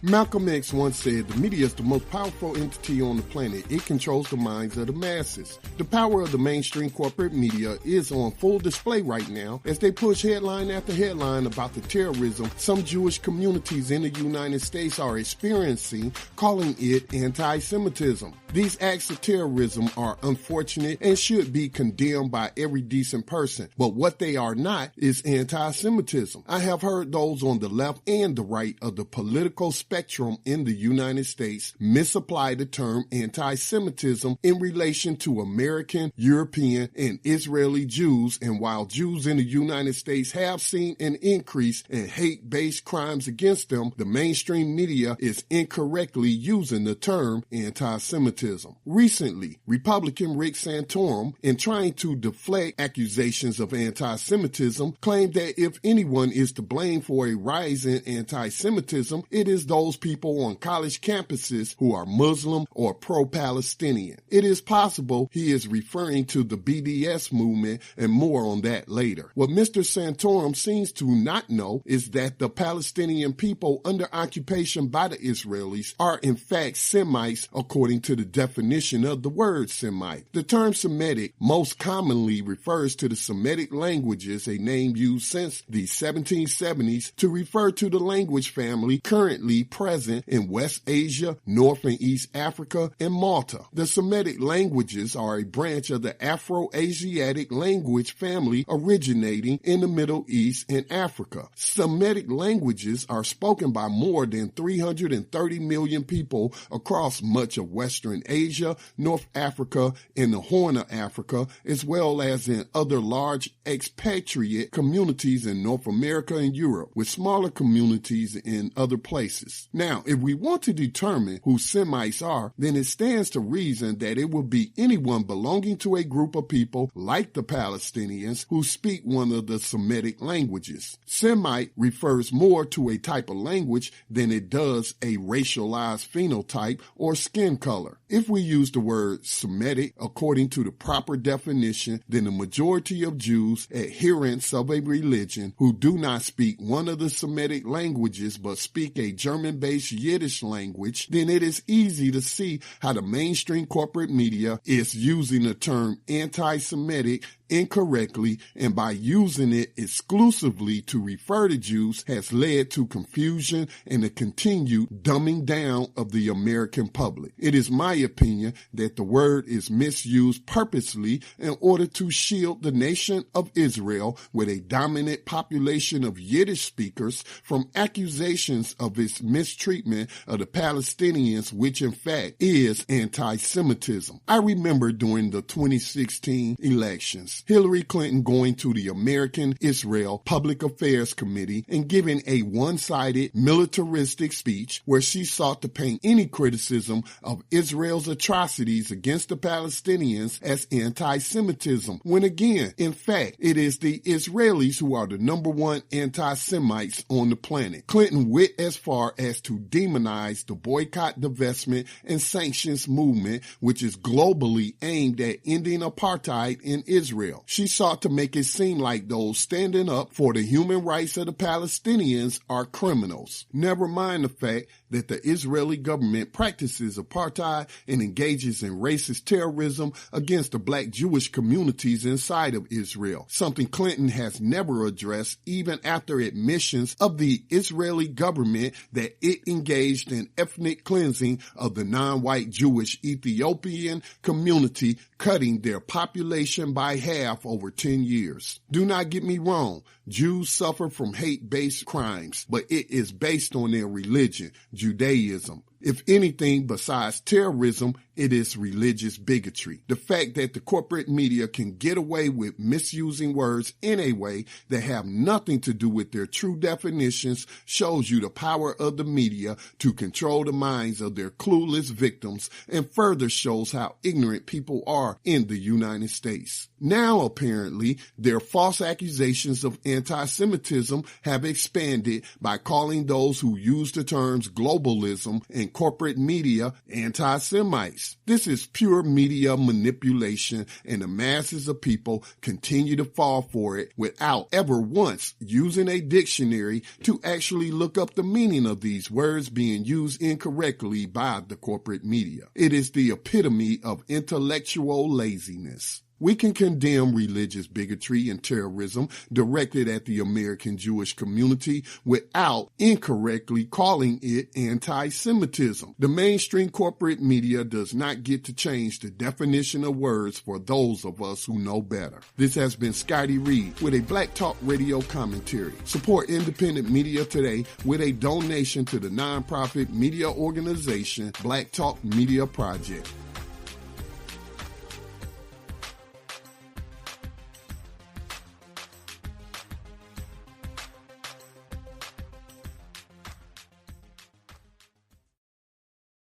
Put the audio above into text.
Malcolm X once said the media is the most powerful entity on the planet. It controls the minds of the masses. The power of the mainstream corporate media is on full display right now as they push headline after headline about the terrorism some Jewish communities in the United States are experiencing, calling it anti-Semitism. These acts of terrorism are unfortunate and should be condemned by every decent person, but what they are not is anti-Semitism. I have heard those on the left and the right of the political spectrum in the United States misapply the term anti-Semitism in relation to American, European, and Israeli Jews, and while Jews in the United States have seen an increase in hate-based crimes against them, the mainstream media is incorrectly using the term anti-Semitism. Recently, Republican Rick Santorum, in trying to deflect accusations of anti-Semitism, claimed that if anyone is to blame for a rise in anti-Semitism, it is those people on college campuses who are Muslim or pro-Palestinian. It is possible he is referring to the BDS movement, and more on that later. What Mr. Santorum seems to not know is that the Palestinian people under occupation by the Israelis are in fact Semites according to the definition of the word Semite. The term Semitic most commonly refers to the Semitic languages, a name used since the 1770s to refer to the language family currently present in West Asia, North and East Africa, and Malta. The Semitic languages are a branch of the Afro-Asiatic language family originating in the Middle East and Africa. Semitic languages are spoken by more than 330 million people across much of Western Asia, North Africa, and the Horn of Africa, as well as in other large expatriate communities in North America and Europe, with smaller communities in other places. Now, if we want to determine who Semites are, then it stands to reason that it would be anyone belonging to a group of people like the Palestinians who speak one of the Semitic languages. Semite refers more to a type of language than it does a racialized phenotype or skin color. If we use the word Semitic according to the proper definition, then the majority of Jews, adherents of a religion who do not speak one of the Semitic languages but speak a German-based Yiddish language, then it is easy to see how the mainstream corporate media is using the term anti-Semitic incorrectly, and by using it exclusively to refer to Jews has led to confusion and a continued dumbing down of the American public. It is my opinion that the word is misused purposely in order to shield the nation of Israel with a dominant population of Yiddish speakers from accusations of its mistreatment of the Palestinians, which in fact is anti-Semitism. I remember during the 2016 elections, Hillary Clinton going to the American Israel Public Affairs Committee and giving a one-sided militaristic speech where she sought to paint any criticism of Israel's atrocities against the Palestinians as anti-Semitism, when again, in fact, it is the Israelis who are the number one anti-Semites on the planet. Clinton went as far as to demonize the boycott, divestment, and sanctions movement, which is globally aimed at ending apartheid in Israel. She sought to make it seem like those standing up for the human rights of the Palestinians are criminals. Never mind the fact that the Israeli government practices apartheid and engages in racist terrorism against the black Jewish communities inside of Israel, something Clinton has never addressed even after admissions of the Israeli government that it engaged in ethnic cleansing of the non-white Jewish Ethiopian community, cutting their population by half over 10 years. Do not get me wrong, Jews suffer from hate-based crimes, but it is based on their religion, Judaism. If anything besides terrorism, it is religious bigotry. The fact that the corporate media can get away with misusing words in a way that have nothing to do with their true definitions shows you the power of the media to control the minds of their clueless victims, and further shows how ignorant people are in the United States. Now, apparently, their false accusations of anti-Semitism have expanded by calling those who use the terms globalism and and corporate media anti-Semites. This is pure media manipulation, and the masses of people continue to fall for it without ever once using a dictionary to actually look up the meaning of these words being used incorrectly by the corporate media. It is the epitome of intellectual laziness. We can condemn religious bigotry and terrorism directed at the American Jewish community without incorrectly calling it anti-Semitism. The mainstream corporate media does not get to change the definition of words for those of us who know better. This has been Scotty Reed with a Black Talk Radio commentary. Support independent media today with a donation to the nonprofit media organization Black Talk Media Project.